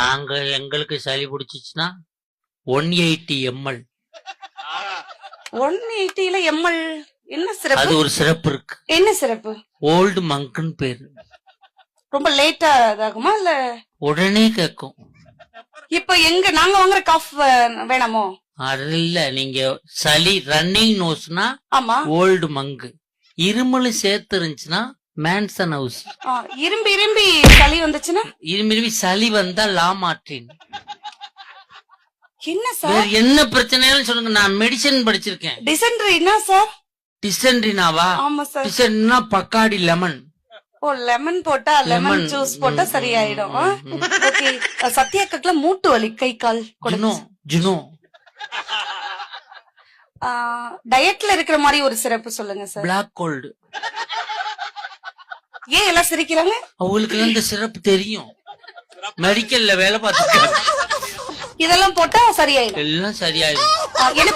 நாங்க எங்களுக்கு சளி பிடிச்சிச்சுன்னா 180 ml. 180ல எம்எல் என்ன சிறப்பு? அது ஒரு சிறப்பு இருக்கு. என்ன சிறப்பு? ஓல்டு மங்க்னு பேரு. ரொம்ப லேட்டா இதாகுமா இல்ல உடனே கேட்கும். இப்ப எங்க நாங்க வாங்குற காஃப் வேணாமோ? அது இல்ல, நீங்க சளி ரன்னிங் நோஸ்னா ஆமா. ஓல்டு மங்கு, இருமலு சேர்த்து இருந்துச்சுன்னா மேன்சன் ஹவுஸ். இரும்பி இரும்பி சளி வந்துச்சுன்னா இரும்பி சளி வந்தா லாமார்டின். என்ன வேற சார்? என்ன பிரச்சனைன்னு சொல்லுங்க, நான் மெடிசன் படிச்சிருக்கேன். டிசென்ட்ரினா சார்? டிசென்ட்ரினாவா? ஆமா சார். டிசென்ட்ரினா பக்காடி லெமன். ஓ, லெமன் போட்டா லெமன் ஜூஸ் போட்டா சரியாயிடும். ஓகே. சத்யாக்கல மூட்டு வலி, கை கால் ஜுனோ. டயட்ல இருக்கிற மாதிரி ஒரு சிறப்பு சொல்லுங்க சார். Black gold. ஏன் எல்லாம் சிரிக்கிறாங்க? அவங்களுக்கு இந்த சிறப்பு தெரியும், மெடிக்கல்ல வேலை பார்த்துருக்காங்க. இதெல்லாம் போட்டா சரியாயிடும். எல்லாம் சரியாயிடும். எனக்கு